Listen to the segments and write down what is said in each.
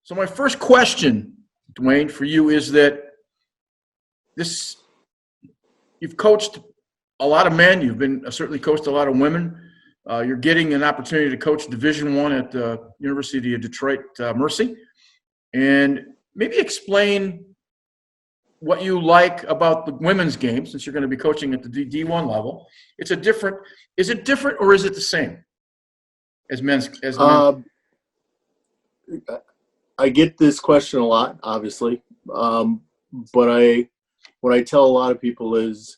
So my first question, Dwayne, for you is that you've coached a lot of men. You've been certainly coached a lot of women. You're getting an opportunity to coach Division I at the University of Detroit Mercy. And maybe explain what you like about the women's game, since you're going to be coaching at the D1 level. Is it different or is it the same as men's? I get this question a lot, obviously. But what I tell a lot of people is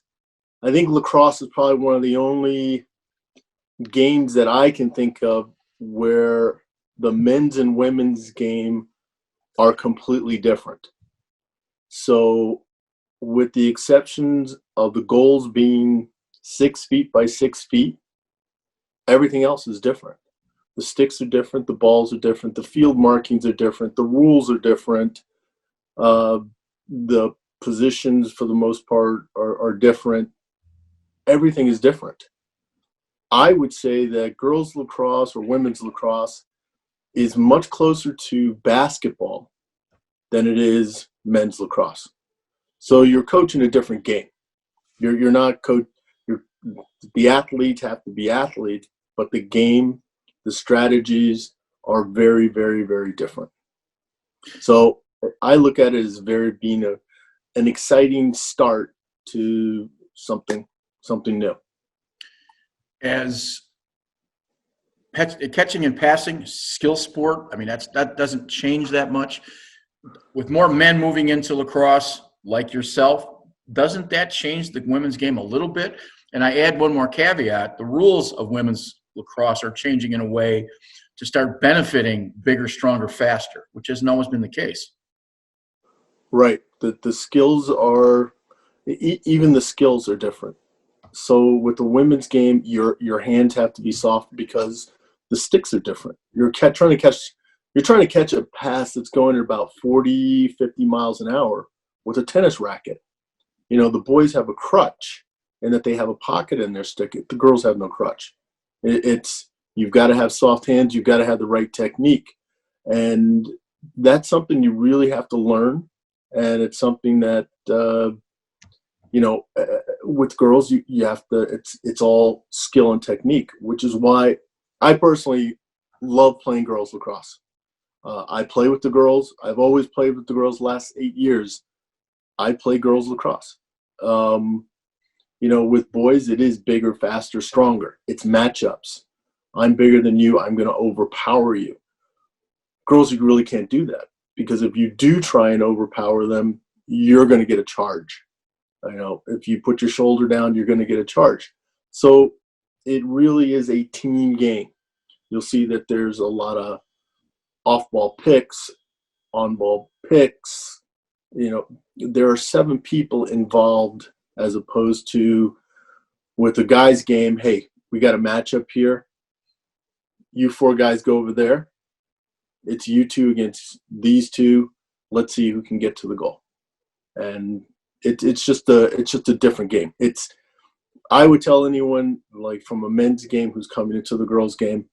I think lacrosse is probably one of the only games that I can think of where the men's and women's game are completely different. So with the exceptions of the goals being 6 feet by 6 feet, everything else is different. The sticks are different, the balls are different, the field markings are different, the rules are different, the positions for the most part are different. Everything is different. I would say that girls lacrosse or women's lacrosse is much closer to basketball than it is men's lacrosse. So you're coaching a different game. You're not the athletes have to be athletes, but the game, the strategies are very, very, very different. So I look at it as being an exciting start to something new. As catching and passing, skill sport, I mean, that doesn't change that much. With more men moving into lacrosse like yourself, doesn't that change the women's game a little bit? And I add one more caveat. The rules of women's lacrosse are changing in a way to start benefiting bigger, stronger, faster, which hasn't always been the case. Right. The skills are – even the skills are different. So with the women's game, your hands have to be soft because the sticks are different. You're trying to catch a pass that's going at about 40, 50 miles an hour with a tennis racket. You know, the boys have a crutch and that they have a pocket in their stick. The girls have no crutch. You've got to have soft hands. You've got to have the right technique. And that's something you really have to learn. And it's something that, with girls, you have to, it's all skill and technique, which is why I personally love playing girls lacrosse. I play with the girls. I've always played with the girls the last 8 years. I play girls lacrosse. With boys, it is bigger, faster, stronger. It's matchups. I'm bigger than you. I'm going to overpower you. Girls, you really can't do that because if you do try and overpower them, you're going to get a charge. If you put your shoulder down, you're going to get a charge. So it really is a team game. You'll see that there's a lot of off-ball picks, on-ball picks. There are 7 people involved as opposed to with the guys' game, hey, we got a matchup here. You 4 guys go over there. It's you 2 against these 2. Let's see who can get to the goal. And it's just a different game. I would tell anyone like from a men's game who's coming into the girls' game,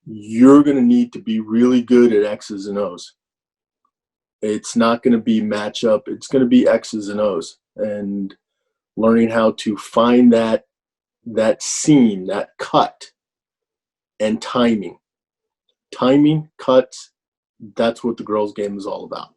you're going to need to be really good at X's and O's. It's not going to be matchup. It's going to be X's and O's and learning how to find that seam, that cut, and timing. Timing, cuts, that's what the girls' game is all about.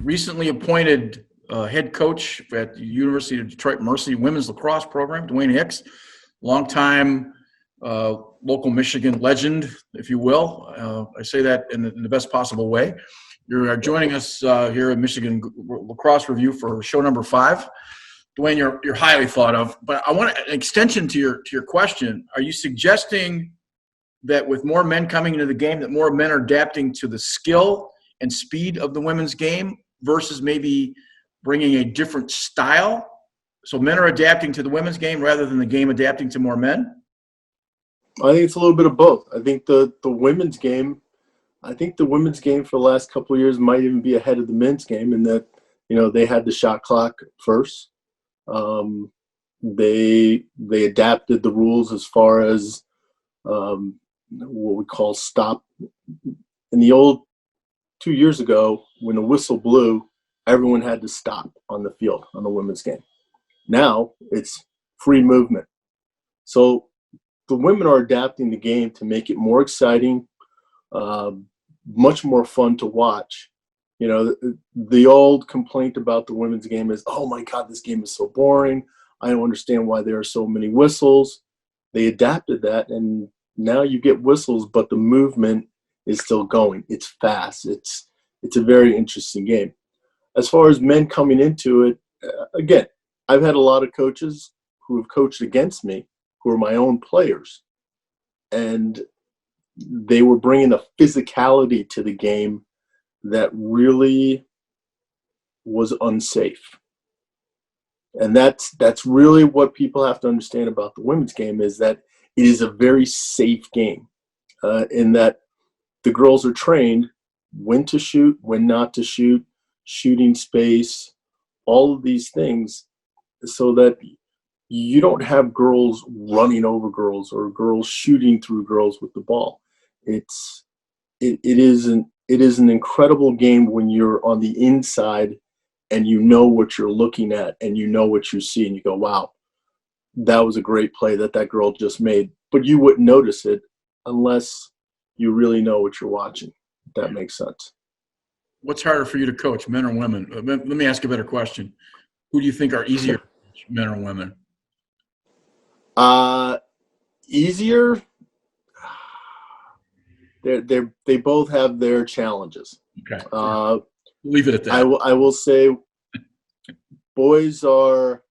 Recently appointed head coach at the University of Detroit Mercy women's lacrosse program, Dwayne Hicks, longtime local Michigan legend, if you will. I say that in the best possible way. You're joining us here at Michigan Lacrosse Review for show number 5. Dwayne, you're highly thought of, but I want an extension to your question. Are you suggesting that with more men coming into the game, that more men are adapting to the skill and speed of the women's game versus maybe bringing a different style? So men are adapting to the women's game rather than the game adapting to more men? I think it's a little bit of both. I think the women's game, I think the women's game for the last couple of years might even be ahead of the men's game in that, they had the shot clock first. They adapted the rules as far as what we call stop. In the old 2 years ago, when the whistle blew, everyone had to stop on the field on the women's game. Now it's free movement. So the women are adapting the game to make it more exciting, much more fun to watch. The old complaint about the women's game is, oh my God, this game is so boring. I don't understand why there are so many whistles. They adapted that, and now you get whistles, but the movement is still going. It's fast. It's a very interesting game. As far as men coming into it, again, I've had a lot of coaches who have coached against me who are my own players, and they were bringing a physicality to the game that really was unsafe. And that's really what people have to understand about the women's game, is that it is a very safe game, in that the girls are trained when to shoot, when not to shoot, shooting space, all of these things, so that you don't have girls running over girls or girls shooting through girls with the ball. It is an incredible game when you're on the inside and you know what you're looking at and you know what you see and you go, wow, that was a great play that girl just made. But you wouldn't notice it unless you really know what you're watching. If that makes sense. What's harder for you to coach, men or women? Let me ask you a better question. Who do you think are easier to coach, men or women? Easier. They both have their challenges. Okay. Leave it at that. I will say boys are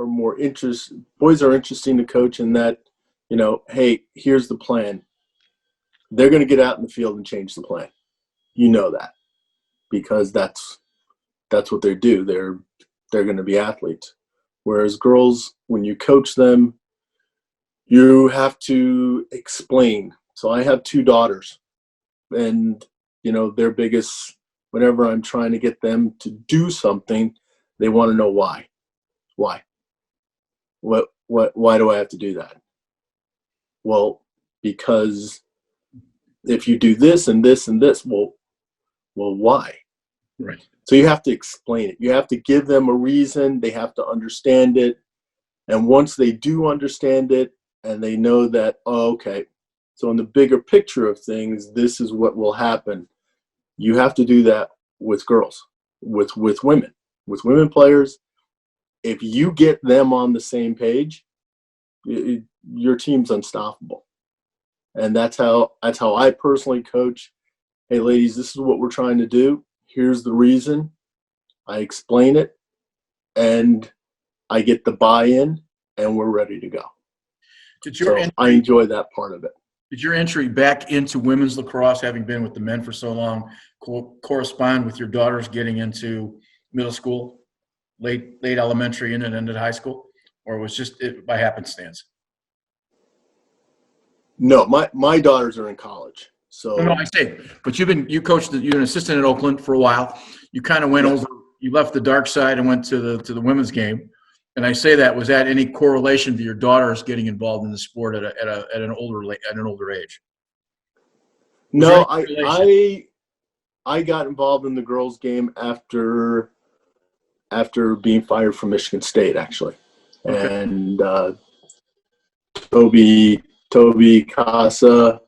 more interesting. Boys are interesting to coach in that, hey, here's the plan. They're going to get out in the field and change the plan. You know that, because that's what they do. They're going to be athletes. Whereas girls, when you coach them, you have to explain. So I have 2 daughters, and their biggest, whenever I'm trying to get them to do something, they want to know why. Why do I have to do that? Well, because if you do this and this and this, well, why? Right. So you have to explain it. You have to give them a reason. They have to understand it. And once they do understand it and they know that, oh, okay, so in the bigger picture of things, this is what will happen. You have to do that with girls, with women. With women players, if you get them on the same page, your team's unstoppable. And that's how I personally coach. Hey, ladies, this is what we're trying to do. Here's the reason. I explain it, and I get the buy-in, and we're ready to go. I enjoy that part of it. Did your entry back into women's lacrosse, having been with the men for so long, correspond with your daughters getting into middle school, late elementary, and then into high school, or was just by happenstance? No, my daughters are in college. So no, I say, but you're an assistant at Oakland for a while. You kind of went over. You left the dark side and went to the women's game. And I say that, was that any correlation to your daughters getting involved in the sport at an older age? No, I got involved in the girls' game after being fired from Michigan State, actually. Okay. And Toby Casa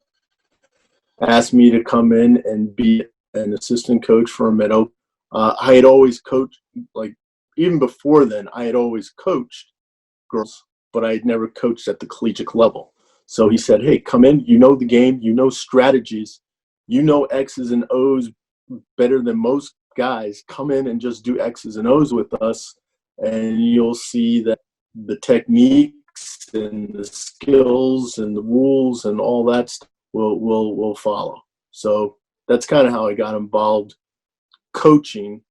asked me to come in and be an assistant coach for him at Oakland. I had always coached, like even before then, I had always coached girls, but I had never coached at the collegiate level. So he said, hey, come in, you know the game, you know strategies, you know X's and O's better than most guys. Come in and just do X's and O's with us, and you'll see that the techniques and the skills and the rules and all that stuff will follow. So that's kind of how I got involved coaching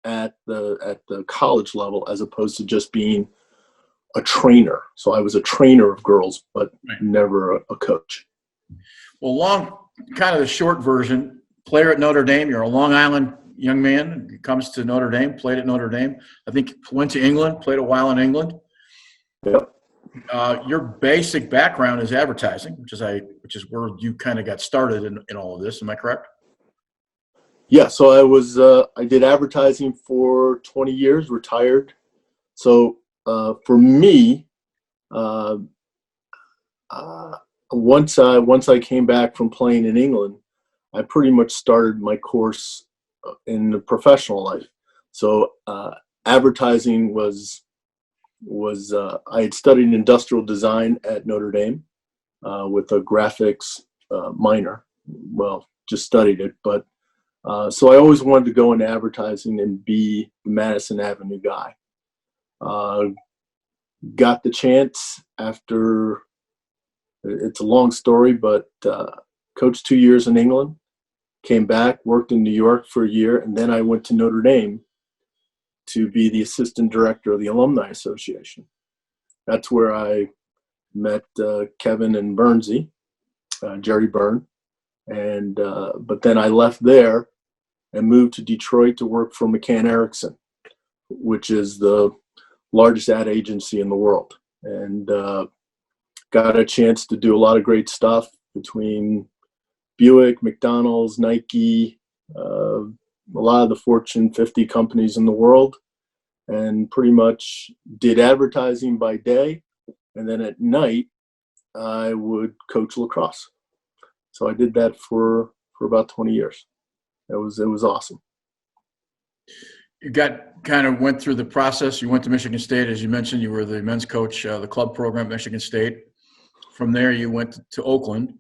at the college level as opposed to just being a trainer. So I was a trainer of girls, but never a coach. Well, kind of the short version, player at Notre Dame. You're a Long Island young man. He comes to Notre Dame, played at Notre Dame. I think went to England, played a while in England. Yep. Your basic background is advertising, which is where you kind of got started in all of this. Am I correct? Yeah. So I did advertising for 20 years, retired. So for me, once I came back from playing in England, I pretty much started my course in the professional life. So advertising was I had studied industrial design at Notre Dame with a graphics minor. Well, just studied it, but so I always wanted to go into advertising and be the Madison Avenue guy. Got the chance after. It's a long story, but coached 2 years in England, came back, worked in New York for a year, and then I went to Notre Dame to be the assistant director of the Alumni Association. That's where I met Kevin and Bernsey, Jerry Byrne, and but then I left there and moved to Detroit to work for McCann Erickson, which is the largest ad agency in the world, and got a chance to do a lot of great stuff between Buick, McDonald's, Nike, a lot of the Fortune 50 companies in the world, and pretty much did advertising by day. And then at night, I would coach lacrosse. So I did that for about 20 years. It was awesome. You went through the process. You went to Michigan State, as you mentioned. You were the men's coach, the club program at Michigan State. From there, you went to Oakland,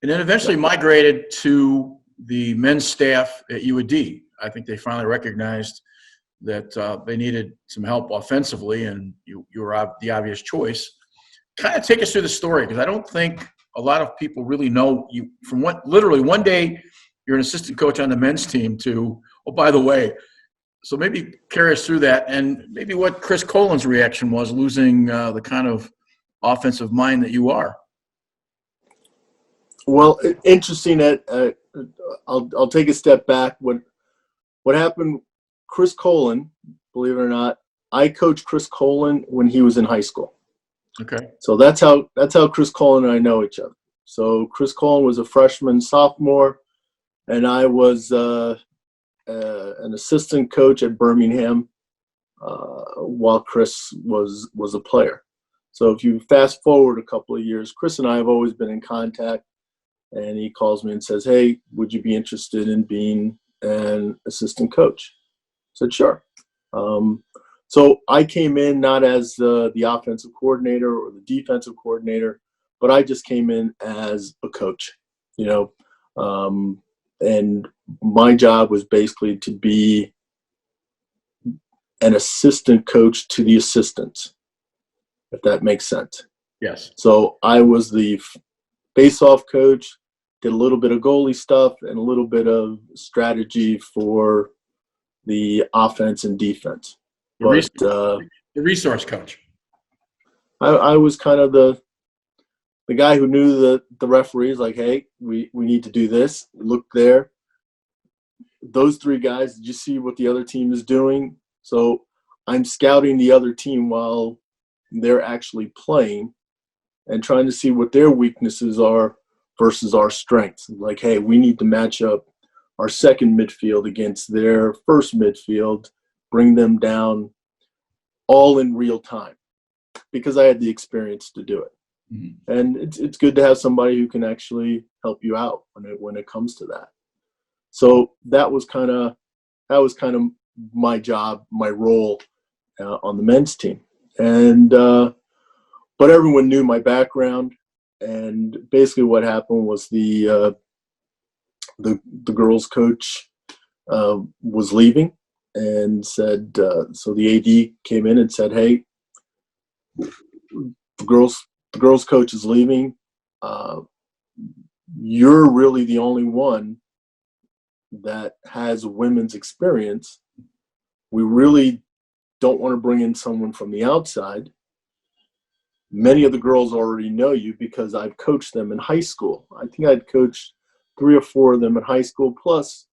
and then eventually migrated to the men's staff at UAD. I think they finally recognized that they needed some help offensively, and you were the obvious choice. Kind of take us through the story, because I don't think a lot of people really know you from literally one day you're an assistant coach on the men's team to, oh, by the way. So maybe carry us through that, and maybe what Chris Colin's reaction was, losing the kind of offensive mind that you are. Well, interesting that I'll take a step back. What happened? Chris Colin, believe it or not, I coached Chris Colin when he was in high school. Okay. So that's how Chris Colin and I know each other. So Chris Colin was a freshman, sophomore, and I was an assistant coach at Birmingham while Chris was a player. So if you fast forward a couple of years, Chris and I have always been in contact, and he calls me and says, "Hey, would you be interested in being an assistant coach?" I said, "Sure." So I came in not as the offensive coordinator or the defensive coordinator, but I just came in as a coach, and my job was basically to be an assistant coach to the assistants, if that makes sense. Yes. So I was the face-off coach, did a little bit of goalie stuff and a little bit of strategy for the offense and defense. The resource coach. I was kind of the guy who knew the referees, like, hey, we need to do this. Look there. Those three guys, did you see what the other team is doing? So I'm scouting the other team while they're actually playing and trying to see what their weaknesses are versus our strengths. Like, hey, we need to match up our second midfield against their first midfield, bring them down all in real time, because I had the experience to do it. Mm-hmm. And it's good to have somebody who can actually help you out when it comes to that. So that was kind of my job, my role on the men's team. And but everyone knew my background, and basically what happened was the girls' coach was leaving, and said, so the AD came in and said, "Hey, the girls' coach is leaving. You're really the only one that has women's experience. We really don't want to bring in someone from the outside. Many of the girls already know you because I've coached them in high school. I think I'd coached 3 or 4 of them in high school. Plus,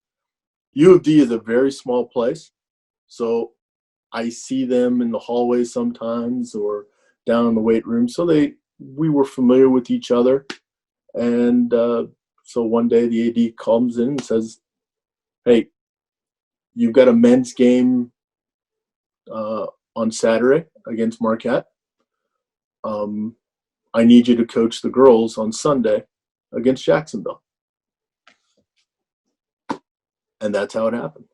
U of D is a very small place, so I see them in the hallways sometimes or down in the weight room. So we were familiar with each other. And so one day the AD comes in and says, "Hey, you've got a men's game on Saturday against Marquette. I need you to coach the girls on Sunday against Jacksonville." And that's how it happened.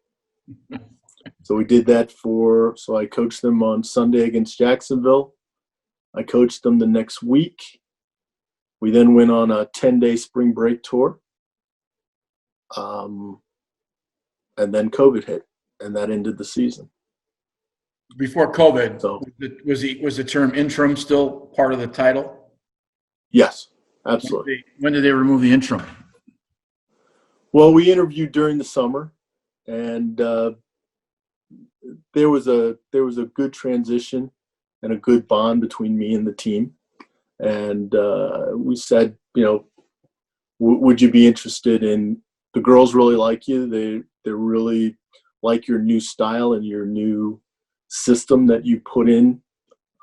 So we did that so I coached them on Sunday against Jacksonville. I coached them the next week. We then went on a 10-day spring break tour. And then COVID hit, and that ended the season. Before COVID, So, was the term interim still part of the title? yes, absolutely. When did they remove the interim? Well, we interviewed during the summer, and there was a good transition and a good bond between me and the team. And we said, would you be interested in, the girls really like you. They really like your new style and your new system that you put in.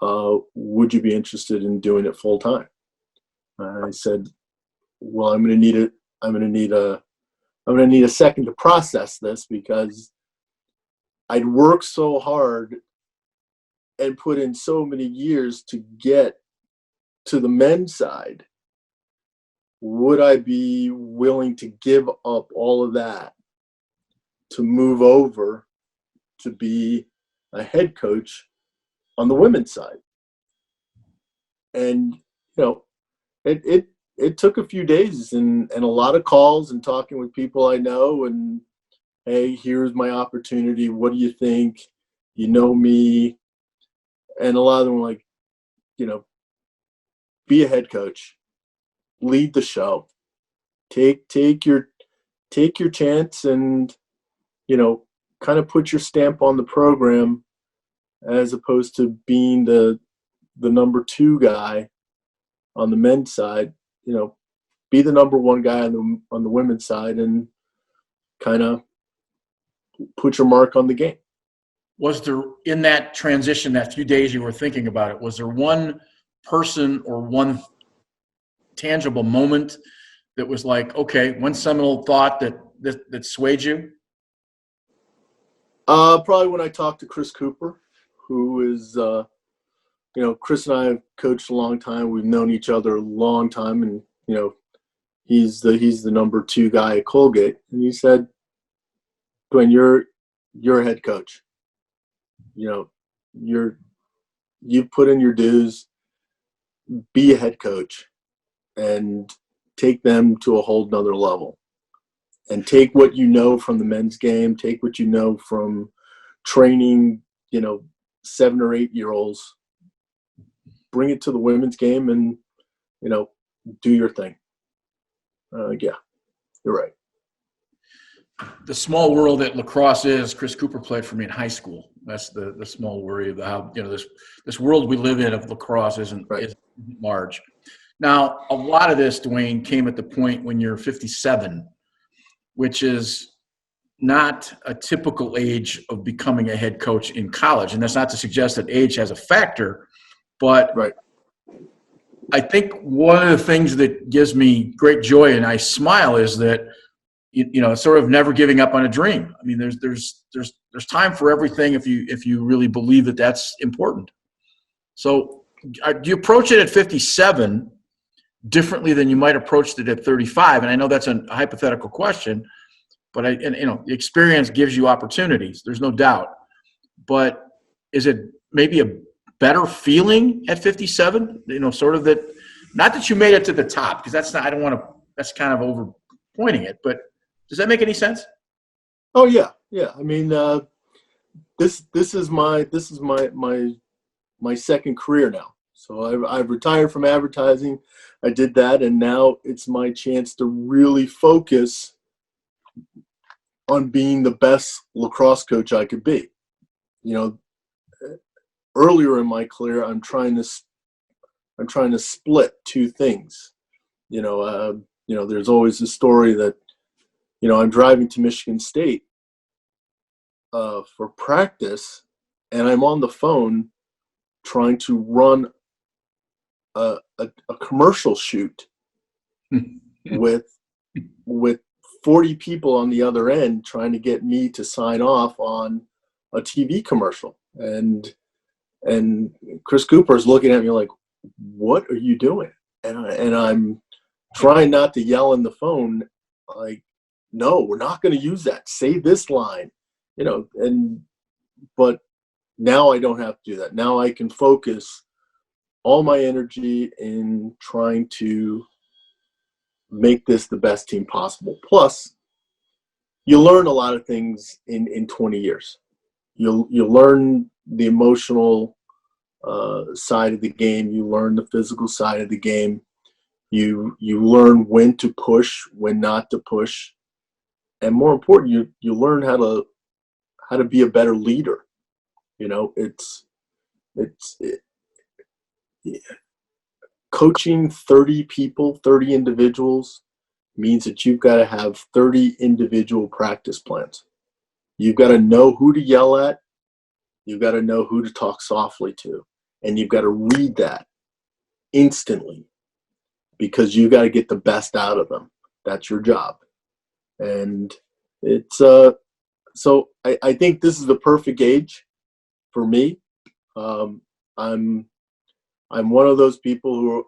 Would you be interested in doing it full time? I said, well, I'm going to need a second to process this, because I'd worked so hard and put in so many years to get to the men's side. Would I be willing to give up all of that to move over to be a head coach on the women's side? And, it took a few days and a lot of calls and talking with people I know, and, hey, here's my opportunity. What do you think? You know me. And a lot of them were like, be a head coach, lead the show, take your chance, and, kind of put your stamp on the program, as opposed to being the number 2 guy on the men's side. Be the number 1 guy on the women's side, and kind of put your mark on the game. Was there, in that transition, that few days you were thinking about it, was there one person or one tangible moment that was like, okay, one seminal thought that swayed you? Probably when I talked to Chris Cooper, who is, Chris and I have coached a long time. We've known each other a long time, and he's the number 2 guy at Colgate. And he said, "Dwayne, you're a head coach. You've put in your dues. Be a head coach, and take them to a whole nother level. And take what you know from the men's game, take what you know from training, 7 or 8-year-olds, bring it to the women's game, and, do your thing." Yeah, you're right. The small world that lacrosse is, Chris Cooper played for me in high school. That's the small worry of how, this world we live in of lacrosse isn't large. Now, a lot of this, Dwayne, came at the point when you're 57, which is not a typical age of becoming a head coach in college. And that's not to suggest that age has a factor, but I think one of the things that gives me great joy and I smile is that, sort of never giving up on a dream. I mean, there's time for everything if you really believe that that's important. So do you approach it at 57 differently than you might approach it at 35? And I know that's a hypothetical question, but the experience gives you opportunities. There's no doubt. But is it maybe a better feeling at 57? Sort of that, not that you made it to the top, because that's not, I don't want to, that's kind of over pointing it, but does that make any sense? Oh yeah. I mean, this is my second career now. So I've retired from advertising. I did that, and now it's my chance to really focus on being the best lacrosse coach I could be. You know, earlier in my career, I'm trying to split two things. There's always a story that, I'm driving to Michigan State for practice, and I'm on the phone trying to run a commercial shoot with 40 people on the other end trying to get me to sign off on a TV commercial. And Chris Cooper is looking at me like, what are you doing? And I'm trying not to yell in the phone, like, no, we're not going to use that. Say this line, but now I don't have to do that. Now I can focus all my energy in trying to make this the best team possible. Plus, you learn a lot of things in 20 years. You learn the emotional side of the game. You learn the physical side of the game. You learn when to push, when not to push, and more important, you learn how to be a better leader. Coaching 30 people, 30 individuals means that you've got to have 30 individual practice plans. You've got to know who to yell at. You've got to know who to talk softly to. And you've got to read that instantly because you've got to get the best out of them. That's your job. And it's so I think this is the perfect age for me. I'm one of those people who,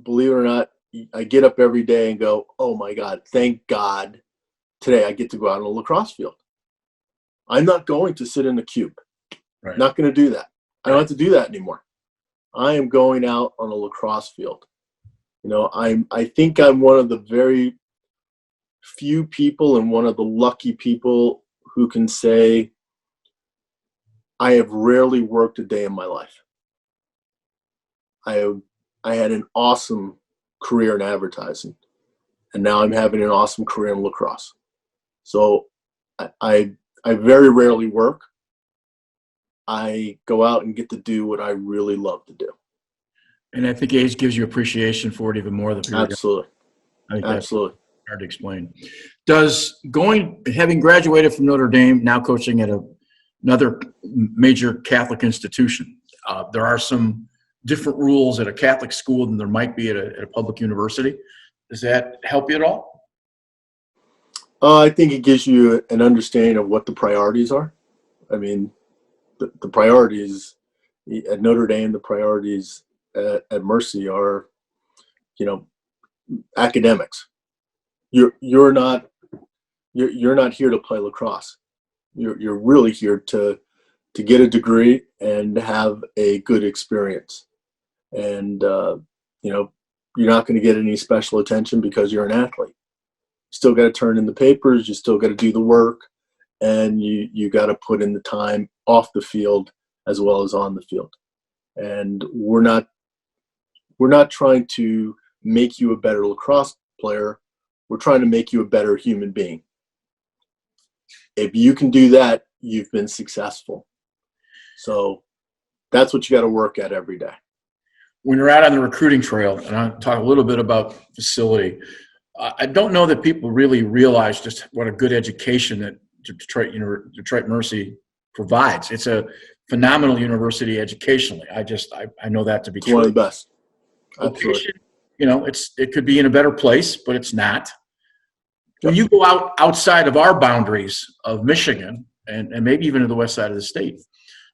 believe it or not, I get up every day and go, oh my God, thank God today I get to go out on a lacrosse field. I'm not going to sit in a cube. Right. Not going to do that. I don't have to do that anymore. I am going out on a lacrosse field. I think I'm one of the very few people and one of the lucky people who can say I have rarely worked a day in my life. I had an awesome career in advertising, and now I'm having an awesome career in lacrosse. So I very rarely work. I go out and get to do what I really love to do. And I think age gives you appreciation for it even more. Absolutely. I think Absolutely. that's hard to explain. Having graduated from Notre Dame, now coaching at another major Catholic institution, there are some different rules at a Catholic school than there might be at a public university. Does that help you at all? I think it gives you an understanding of what the priorities are. I mean, the priorities at Notre Dame, the priorities at Mercy are, academics. You're not here to play lacrosse. You're really here to get a degree and have a good experience. And you're not going to get any special attention because you're an athlete. You still got to turn in the papers. You still got to do the work, and you got to put in the time off the field as well as on the field. And we're not trying to make you a better lacrosse player. We're trying to make you a better human being. If you can do that, you've been successful. So that's what you got to work at every day. When you're out on the recruiting trail, and I'll talk a little bit about facility, I don't know that people really realize just what a good education that Detroit Mercy provides. It's a phenomenal university educationally. I know that to be true. One of the best. Location, it could be in a better place, but it's not. When you go outside of our boundaries of Michigan and maybe even to the west side of the state,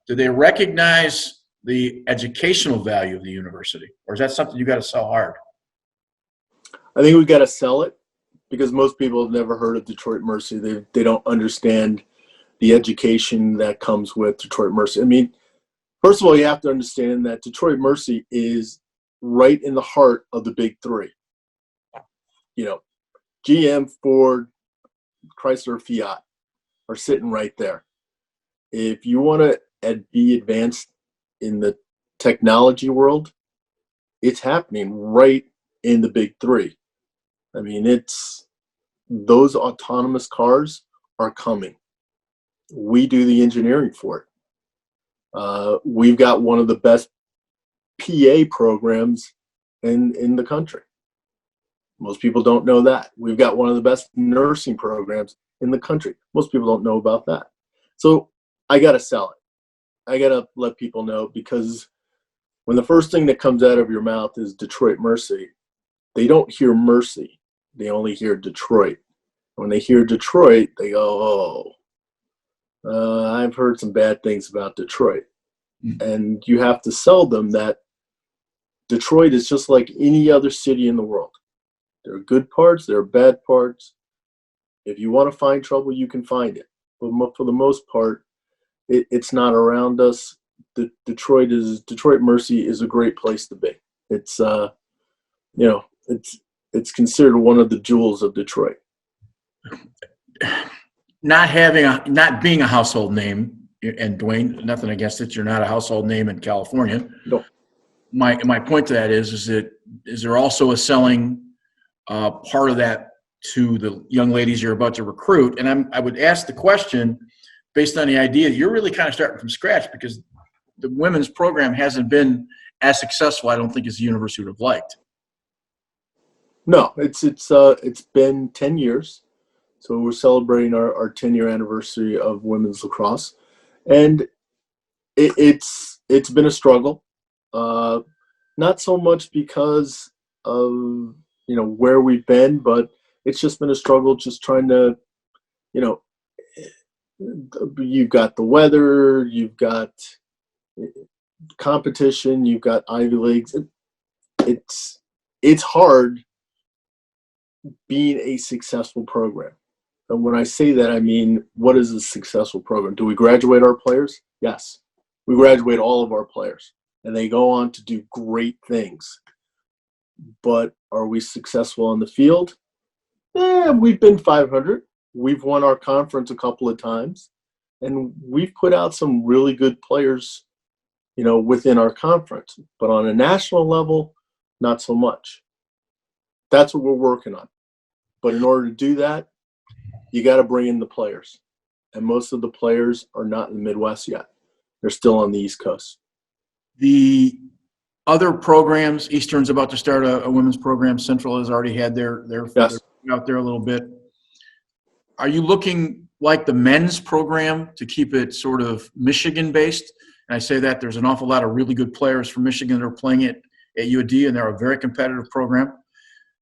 do they recognize the educational value of the university, or is that something you got to sell hard? I think we got to sell it because most people have never heard of Detroit Mercy. They don't understand the education that comes with Detroit Mercy. I mean, first of all, you have to understand that Detroit Mercy is right in the heart of the big three. GM, Ford, Chrysler, Fiat are sitting right there. If you want to be advanced in the technology world, it's happening right in the big three. I mean, it's those autonomous cars are coming. We do the engineering for it. We've got one of the best PA programs in the country. Most people don't know that. We've got one of the best nursing programs in the country. Most people don't know about that. So I got to sell it. I got to let people know, because when the first thing that comes out of your mouth is Detroit Mercy, they don't hear Mercy. They only hear Detroit. When they hear Detroit, they go, I've heard some bad things about Detroit. And you have to sell them that Detroit is just like any other city in the world. There are good parts, there are bad parts. If you want to find trouble, you can find it. But for the most part, it's not around us. Detroit Mercy is a great place to be. It's it's considered one of the jewels of Detroit. Not being a household name, and Dwayne, nothing against it, you're not a household name in California. No. My point to that is there also a selling part of that to the young ladies you're about to recruit? And I would ask the question based on the idea that you're really kind of starting from scratch, because the women's program hasn't been as successful, I don't think, as the university would have liked. No, it's been 10 years. So we're celebrating our 10-year anniversary of women's lacrosse. And it's been a struggle. Not so much because of, where we've been, but it's just been a struggle just trying to, you've got the weather, you've got competition, you've got Ivy Leagues. It's hard being a successful program. And when I say that, I mean, what is a successful program? Do we graduate our players? Yes. We graduate all of our players, and they go on to do great things. But are we successful on the field? We've been 500. We've won our conference a couple of times, and we've put out some really good players, within our conference. But on a national level, not so much. That's what we're working on. But in order to do that, you got to bring in the players. And most of the players are not in the Midwest yet. They're still on the East Coast. The other programs, Eastern's about to start a women's program. Central has already had their Yes. out there a little bit. Are you looking like the men's program to keep it sort of Michigan-based? And I say that there's an awful lot of really good players from Michigan that are playing it at UAD, and they're a very competitive program.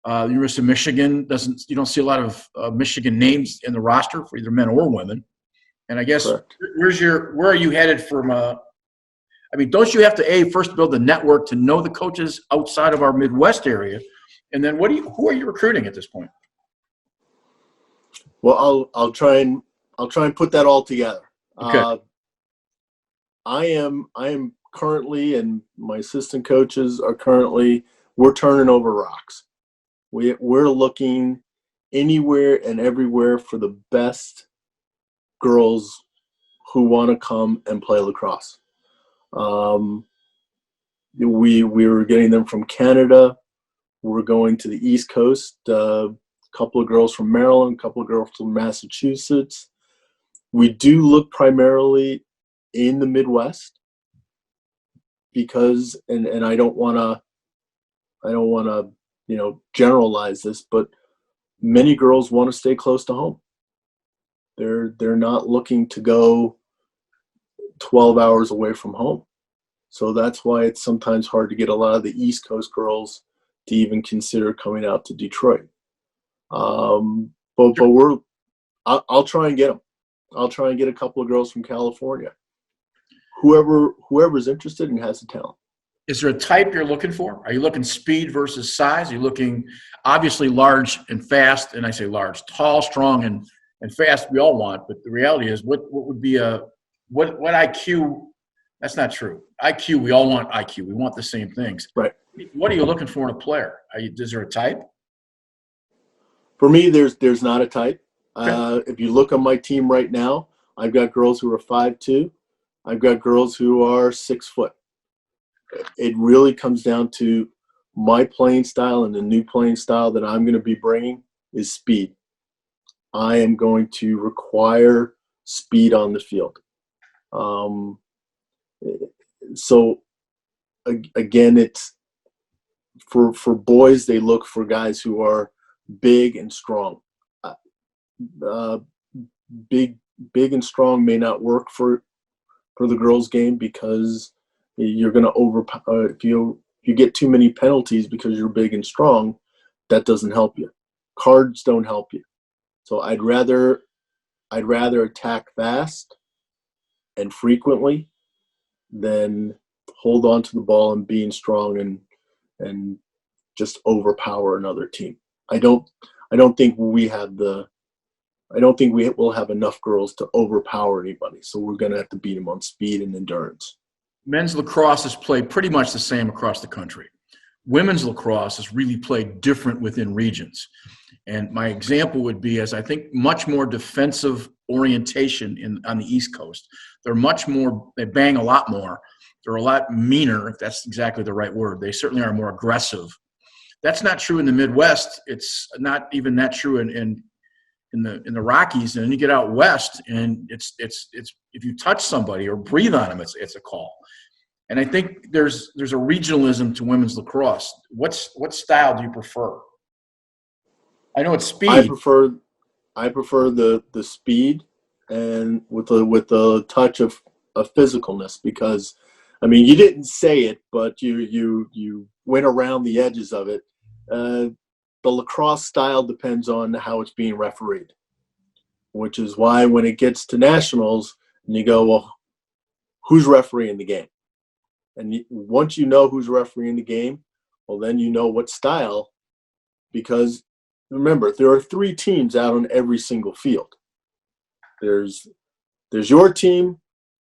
The University of Michigan you don't see a lot of Michigan names in the roster for either men or women. And I guess Correct. where are you headed from? Don't you have to first build the network to know the coaches outside of our Midwest area, and then who are you recruiting at this point? Well, I'll try and put that all together. Okay. I am currently, and my assistant coaches are currently, we're turning over rocks. We're looking anywhere and everywhere for the best girls who want to come and play lacrosse. We were getting them from Canada. We're going to the East Coast. A couple of girls from Maryland, a couple of girls from Massachusetts. We do look primarily in the Midwest because, and I don't want to, generalize this, but many girls want to stay close to home. They're not looking to go 12 hours away from home. So that's why it's sometimes hard to get a lot of the East Coast girls to even consider coming out to Detroit. But I'll try and get them. I'll try and get a couple of girls from California. Whoever's interested and has the talent. Is there a type you're looking for? Are you looking speed versus size? Are you looking obviously large and fast? And I say large, tall, strong, and fast we all want. But the reality is what would be what IQ? That's not true. IQ, we all want IQ. We want the same things. Right. What are you looking for in a player? Is there a type? For me, there's not a type. Okay. If you look on my team right now, I've got girls who are 5'2". I've got girls who are 6 foot. It really comes down to my playing style, and the new playing style that I'm going to be bringing is speed. I am going to require speed on the field. So again, it's for boys, they look for guys who are big and strong. Big and strong may not work for the girls' game because you're going to if you get too many penalties because you're big and strong, that doesn't help you. Cards don't help you. So I'd rather attack fast and frequently than hold on to the ball and being strong and just overpower another team. I don't think we will have enough girls to overpower anybody. So we're going to have to beat them on speed and endurance. Men's lacrosse is played pretty much the same across the country. Women's lacrosse is really played different within regions. And my example would be, as I think, much more defensive orientation on the East Coast. They bang a lot more. They're a lot meaner, if that's exactly the right word. They certainly are more aggressive. That's not true in the Midwest. It's not even that true in the Rockies. And then you get out west, and it's if you touch somebody or breathe on them, it's a call. And I think there's a regionalism to women's lacrosse. What style do you prefer? I know it's speed. I prefer the speed and with the touch of physicalness, because I mean, you didn't say it, but you went around the edges of it. The lacrosse style depends on how it's being refereed, which is why when it gets to nationals and you go, well, who's refereeing the game? And once you know who's refereeing the game, well, then you know what style, because remember, there are 3 teams out on every single field. There's your team,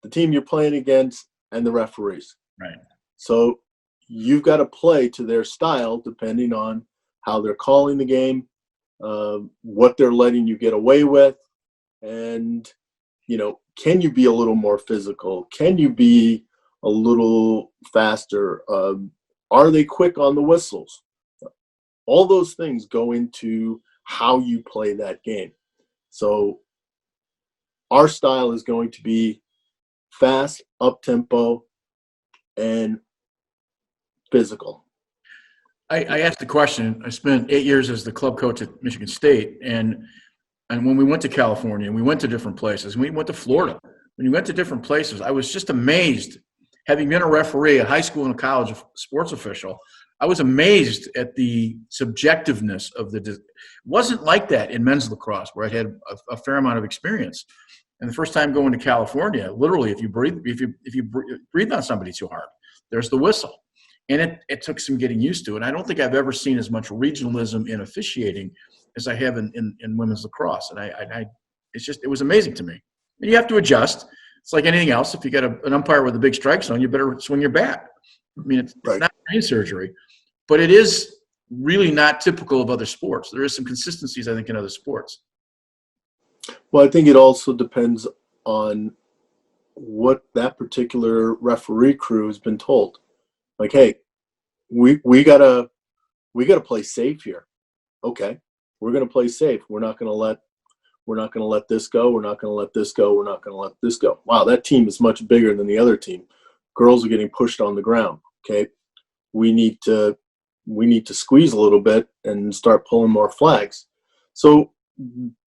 the team you're playing against, and the referees. Right. So you've got to play to their style depending on how they're calling the game, what they're letting you get away with, and, can you be a little more physical? Can you be a little faster? Are they quick on the whistles? All those things go into how you play that game. So our style is going to be fast, up-tempo, and physical. I asked the question. I spent 8 years as the club coach at Michigan State, and when we went to California and we went to different places, and we went to Florida, when you went to different places, I was just amazed. Having been a referee, a high school and a college sports official, I was amazed at the subjectiveness of it wasn't like that in men's lacrosse, where I had a fair amount of experience. And the first time going to California, literally, if you breathe on somebody too hard, there's the whistle. And it took some getting used to. And I don't think I've ever seen as much regionalism in officiating as I have in women's lacrosse. And it was amazing to me. And you have to adjust. It's like anything else. If you got an umpire with a big strike zone, you better swing your bat. I mean, it's not brain surgery, but it is really not typical of other sports. There is some consistencies, I think, in other sports. Well, I think it also depends on what that particular referee crew has been told. Like, hey, we gotta play safe here. Okay, we're gonna play safe. We're not gonna let this go. We're not gonna let this go. We're not gonna let this go. Wow, that team is much bigger than the other team. Girls are getting pushed on the ground. Okay, we need to squeeze a little bit and start pulling more flags. So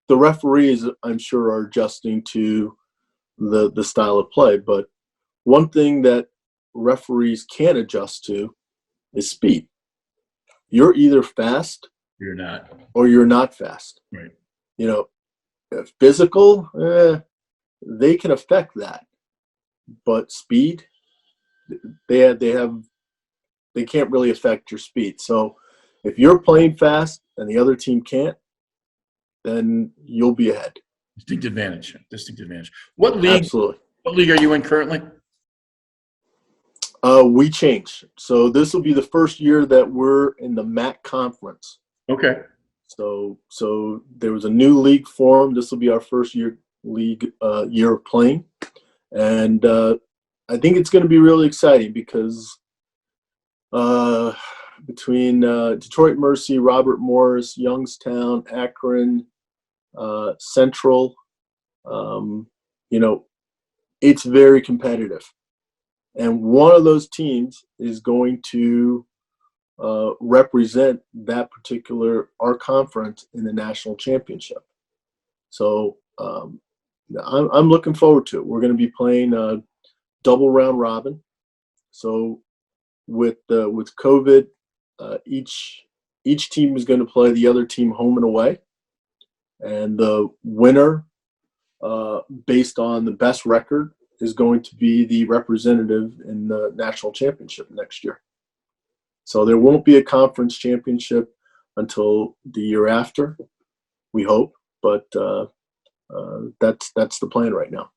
the referees, I'm sure, are adjusting to the style of play. But one thing that referees can't adjust to is speed. You're either fast, you're not, or you're not fast. Right. Physical, they can affect that, but speed, they can't really affect your speed. So if you're playing fast and the other team can't, then you'll be ahead. Distinct advantage. What league? Absolutely. What league are you in currently? We changed. So this will be the first year that we're in the MAC conference. Okay. So there was a new league formed. This will be our first year of playing, and I think it's going to be really exciting because between Detroit Mercy, Robert Morris, Youngstown, Akron, Central. You know, it's very competitive. And one of those teams is going to represent that particular our conference in the national championship. So I'm looking forward to it. We're going to be playing a double round robin. So with COVID, each team is going to play the other team home and away, and the winner, based on the best record, is going to be the representative in the national championship next year. So there won't be a conference championship until the year after, we hope, but that's the plan right now.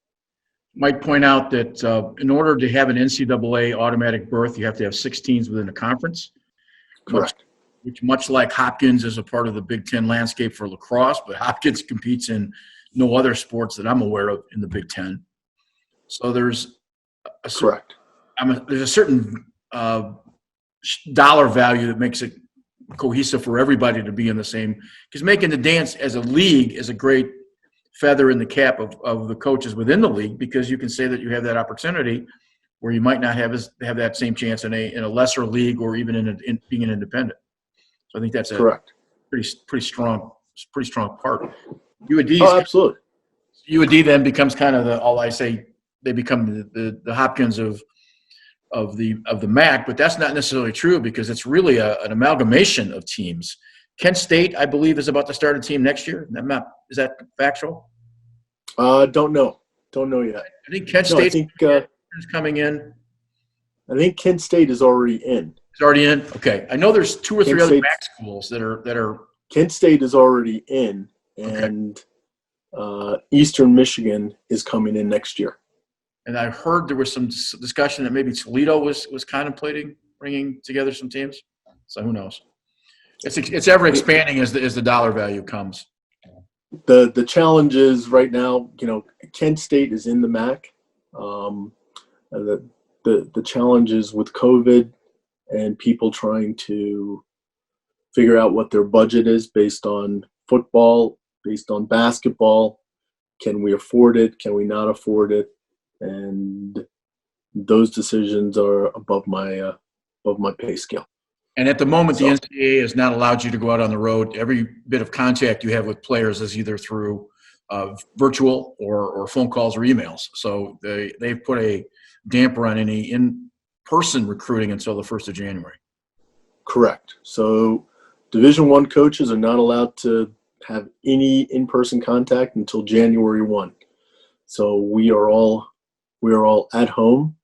Might point out that in order to have an NCAA automatic berth, you have to have 6 teams within a conference. Correct. Much like Hopkins is a part of the Big Ten landscape for lacrosse, but Hopkins competes in no other sports that I'm aware of in the Big Ten. So there's a certain dollar value that makes it cohesive for everybody to be in the same. Because making the dance as a league is a great feather in the cap of the coaches within the league, because you can say that you have that opportunity where you might not have that same chance in a lesser league or even in being an independent. So I think that's a correct. pretty strong part. UAD Absolutely. UAD then becomes kind of they become the Hopkins of the MAC, but that's not necessarily true, because it's really an amalgamation of teams. Kent State, I believe, is about to start a team next year. Is that factual? Don't know yet. I think Kent No, State is coming in. I think Kent State is already in. It's already in. Okay, I know there's 2 or 3 other MAC schools that are. Kent State is already in, and Eastern Michigan is coming in next year. And I heard there was some discussion that maybe Toledo was contemplating bringing together some teams. So who knows? It's ever expanding as the dollar value comes. The challenge is right now, Kent State is in the MAC. The challenge is with COVID and people trying to figure out what their budget is based on football, based on basketball. Can we afford it? Can we not afford it? And those decisions are above my pay scale. And at the moment, the NCAA has not allowed you to go out on the road. Every bit of contact you have with players is either through virtual or phone calls or emails. So they've put a damper on any in-person recruiting until the 1st of January. Correct. So Division I coaches are not allowed to have any in-person contact until January 1. So we are all at home,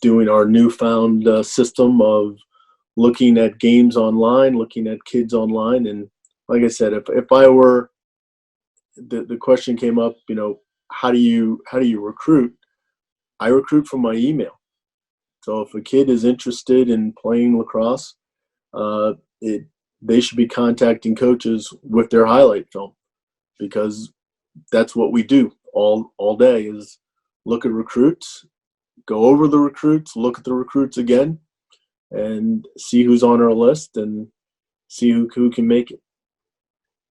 doing our newfound system of looking at games online, looking at kids online. And like I said, if I were, the question came up, how do you recruit? I recruit from my email. So if a kid is interested in playing lacrosse, they should be contacting coaches with their highlight film, because that's what we do all day, is look at recruits, go over the recruits, look at the recruits again, and see who's on our list and see who can make it.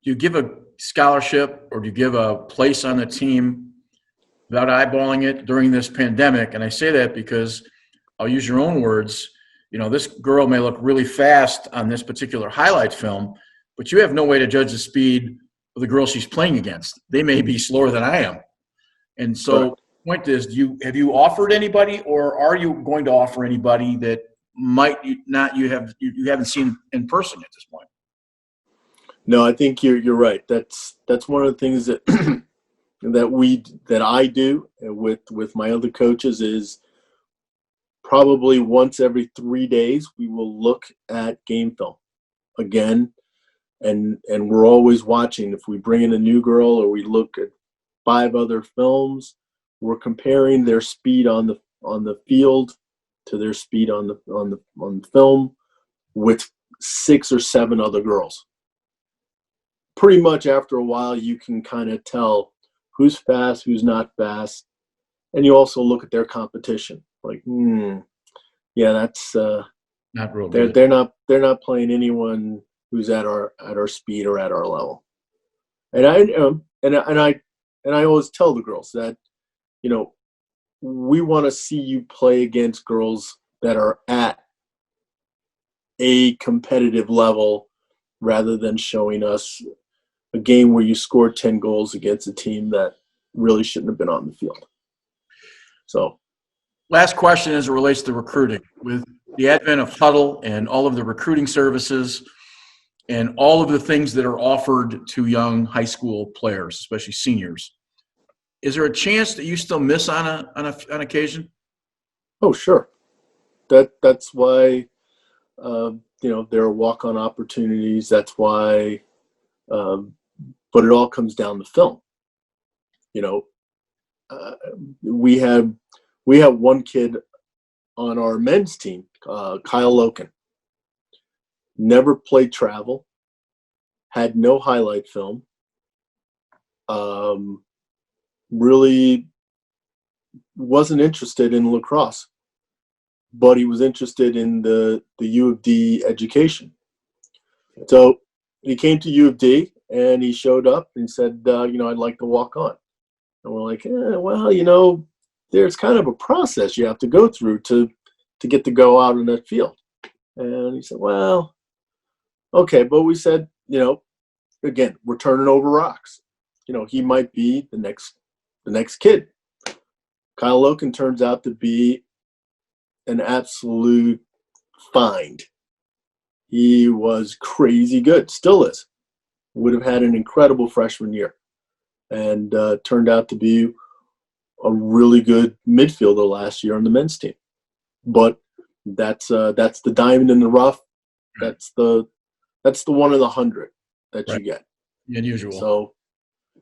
Do you give a scholarship or do you give a place on the team without eyeballing it during this pandemic? And I say that because I'll use your own words. This girl may look really fast on this particular highlight film, but you have no way to judge the speed of the girl she's playing against. They may be slower than I am. And so the point is, have you offered anybody, or are you going to offer anybody that you haven't seen in person at this point? No, I think you're right. That's one of the things that that I do with my other coaches is probably once every 3 days we will look at game film again, and we're always watching. If we bring in a new girl or we look at 5 other films, we're comparing their speed on the field to their speed on the film with 6 or 7 other girls. Pretty much after a while, you can kind of tell who's fast, who's not fast, and you also look at their competition. Like, that's not real. They're not playing anyone who's at our speed or at our level. And I always tell the girls that, we want to see you play against girls that are at a competitive level rather than showing us a game where you scored 10 goals against a team that really shouldn't have been on the field. So, last question as it relates to recruiting. With the advent of Huddle and all of the recruiting services and all of the things that are offered to young high school players, especially seniors, is there a chance that you still miss on occasion? oh, sure. That's why, there are walk-on opportunities. That's why, but it all comes down to film. We have one kid on our men's team, Kyle Loken. Never played travel, had no highlight film. Really wasn't interested in lacrosse, but he was interested in the U of D education. So he came to U of D and he showed up and said, I'd like to walk on. And we're like, well, there's kind of a process you have to go through to get to go out in that field. And he said, well, okay. But we said, again, we're turning over rocks. He might be the next kid. Kyle Loken turns out to be an absolute find. He was crazy good, still is. Would have had an incredible freshman year, and turned out to be a really good midfielder last year on the men's team. But that's the diamond in the rough. That's the 1 in 100 that you get. Unusual. So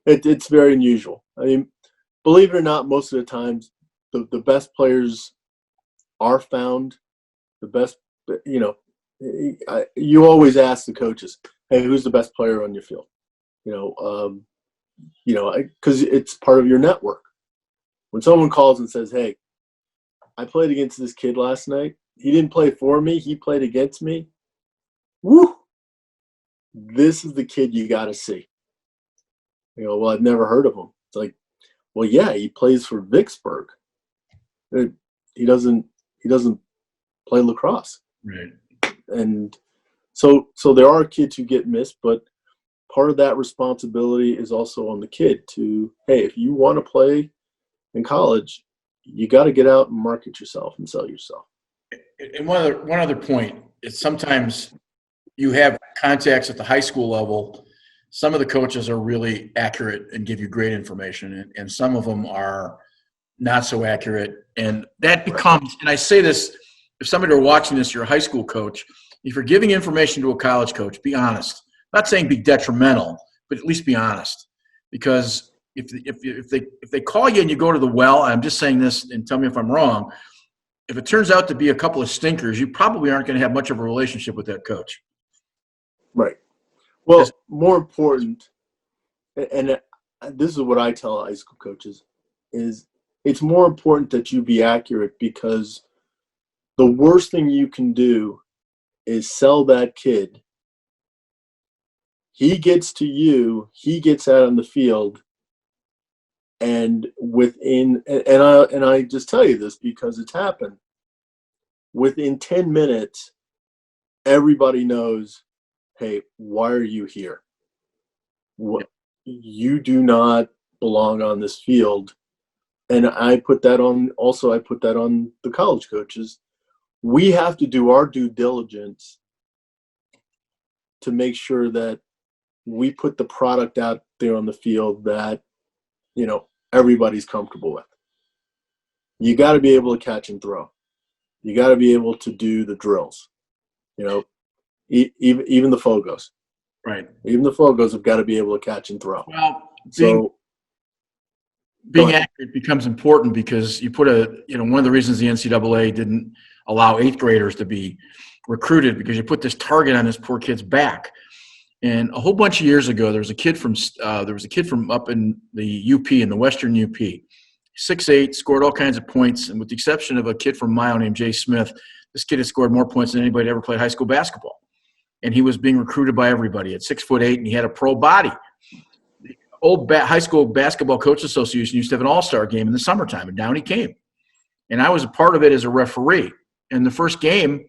it's very unusual. I mean, believe it or not, most of the times the best players are found. The best, you always ask the coaches, hey, who's the best player on your field? Because it's part of your network. When someone calls and says, hey, I played against this kid last night. He didn't play for me. He played against me. Woo! This is the kid you got to see. Well, I've never heard of him. It's like, well, yeah, he plays for Vicksburg. He doesn't play lacrosse. Right. And so there are kids who get missed, but part of that responsibility is also on the kid to, hey, if you want to play in college, you got to get out and market yourself and sell yourself. And one other point is sometimes you have contacts at the high school level. Some of the coaches are really accurate and give you great information, and some of them are not so accurate. And that becomes, and I say this, if somebody are watching this, you're a high school coach, if you're giving information to a college coach, be honest. I'm not saying be detrimental, but at least be honest. Because if they call you and you go to the well, I'm just saying this and tell me if I'm wrong, if it turns out to be a couple of stinkers, you probably aren't going to have much of a relationship with that coach. Right. Well, more important, and this is what I tell high school coaches, is it's more important that you be accurate, because the worst thing you can do is sell that kid. He gets to you, he gets out on the field, and I just tell you this because it's happened. Within 10 minutes, everybody knows, hey, why are you here? You do not belong on this field. And I put that on the college coaches. We have to do our due diligence to make sure that we put the product out there on the field that, everybody's comfortable with. You got to be able to catch and throw. You got to be able to do the drills. Even the Fogos. Right. Even the Fogos have got to be able to catch and throw. Well, being accurate becomes important because you put one of the reasons the NCAA didn't allow 8th graders to be recruited, because you put this target on this poor kid's back. And a whole bunch of years ago, there was a kid from up in the UP, in the Western UP, 6'8", scored all kinds of points, and with the exception of a kid from Mayo named Jay Smith, this kid had scored more points than anybody ever played high school basketball. And he was being recruited by everybody at 6'8", and he had a pro body. old high school basketball coach association used to have an all-star game in the summertime, and down he came. And I was a part of it as a referee. In the first game,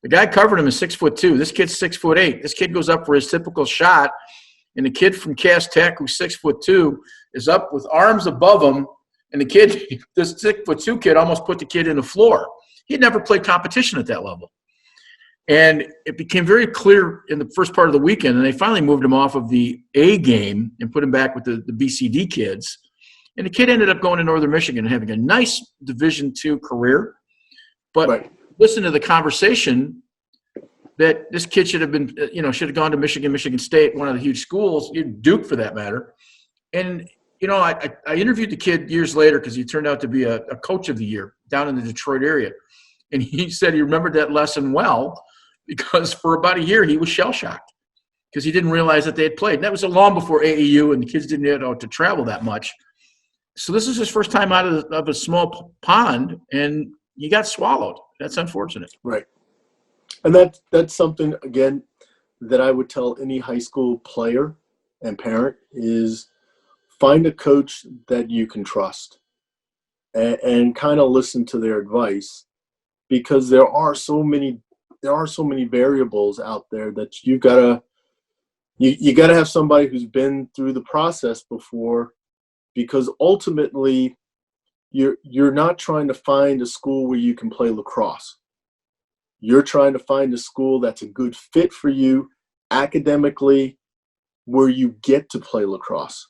the guy covered him is 6'2". This kid's 6'8". This kid goes up for his typical shot, and the kid from Cass Tech, who's 6'2", is up with arms above him, and the kid, this 6'2" kid, almost put the kid in the floor. He had never played competition at that level. And it became very clear in the first part of the weekend, and they finally moved him off of the A game and put him back with the BCD kids. And the kid ended up going to Northern Michigan and having a nice Division II career. But listen to the conversation that this kid should have been, should have gone to Michigan State, one of the huge schools, Duke for that matter. And, I interviewed the kid years later because he turned out to be a coach of the year down in the Detroit area. And he said he remembered that lesson well because for about a year he was shell-shocked because he didn't realize that they had played. And that was long before AAU, and the kids didn't know to travel that much. So this is his first time out of a small pond, and he got swallowed. That's unfortunate. Right. And that's something, again, that I would tell any high school player and parent is find a coach that you can trust and kind of listen to their advice, because there are so many variables out there that you gotta have somebody who's been through the process before, because ultimately you're not trying to find a school where you can play lacrosse. You're trying to find a school that's a good fit for you academically, where you get to play lacrosse.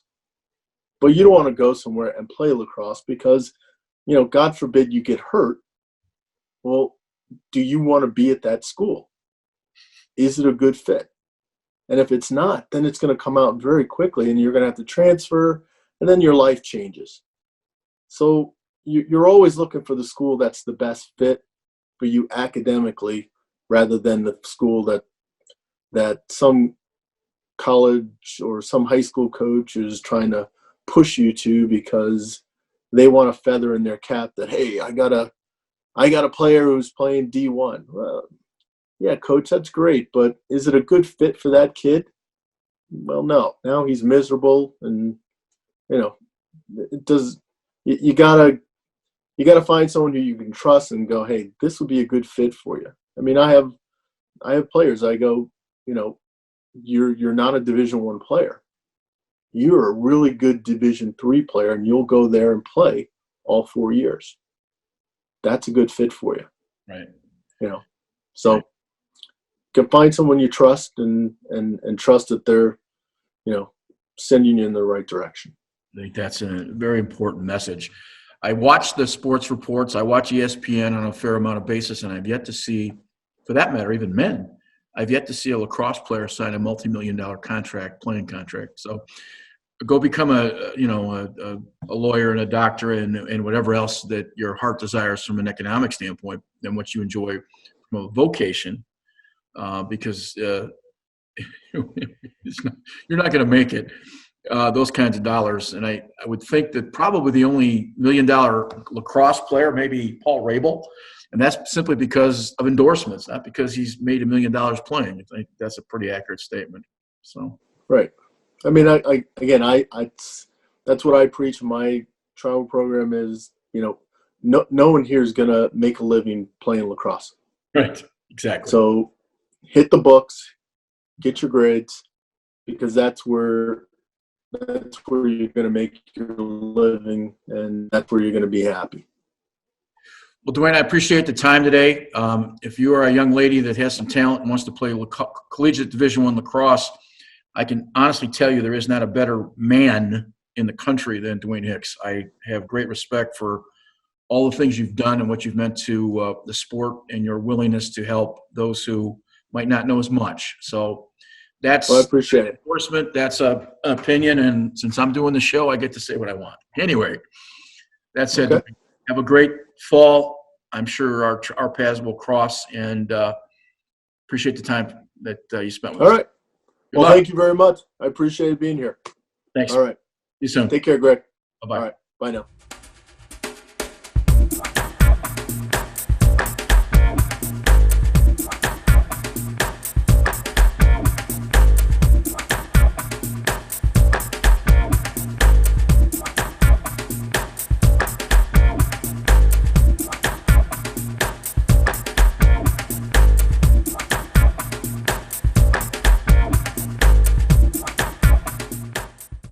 But you don't want to go somewhere and play lacrosse because, God forbid you get hurt. Well, do you want to be at that school? Is it a good fit? And if it's not, then it's going to come out very quickly and you're going to have to transfer, and then your life changes. So you're always looking for the school that's the best fit for you academically, rather than the school that some college or some high school coach is trying to push you to because they want a feather in their cap that, hey, I got a player who's playing D1. Well, yeah, coach, that's great, but is it a good fit for that kid? Well, no. Now he's miserable, and it does. You gotta find someone who you can trust and go, hey, this would be a good fit for you. I mean, I have players. I go, you're not a Division I player. You're a really good Division III player, and you'll go there and play all 4 years. That's a good fit for you. Right. So right. You can find someone you trust and trust that they're, sending you in the right direction. I think that's a very important message. I watch the sports reports. I watch ESPN on a fair amount of basis, and I've yet to see, for that matter, even men, I've yet to see a lacrosse player sign a multi-million-dollar playing contract. So go become a lawyer and a doctor and whatever else that your heart desires from an economic standpoint and what you enjoy from a vocation, because you're not going to make it. Those kinds of dollars. And I would think that probably the only $1 million lacrosse player, maybe Paul Rabel, and that's simply because of endorsements, not because he's made $1 million playing. I think that's a pretty accurate statement. So right. I mean, I that's what I preach in my travel program is, no one here is going to make a living playing lacrosse. Right. Exactly. So hit the books, get your grades, because that's where you're going to make your living, and that's where you're going to be happy. Well, Dwayne, I appreciate the time today. If you are a young lady that has some talent and wants to play collegiate Division I lacrosse, I can honestly tell you there is not a better man in the country than Dwayne Hicks. I have great respect for all the things you've done and what you've meant to the sport and your willingness to help those who might not know as much. So that's I appreciate it. Endorsement. That's an opinion, and since I'm doing the show, I get to say what I want. Anyway, that said, Okay. Have a great fall. I'm sure our paths will cross, and appreciate the time that you spent with us. All right. Good Well, luck. thank you very much. I appreciate being here. Thanks. All right. See you soon. Take care, Greg. Bye-bye. All right. Bye now.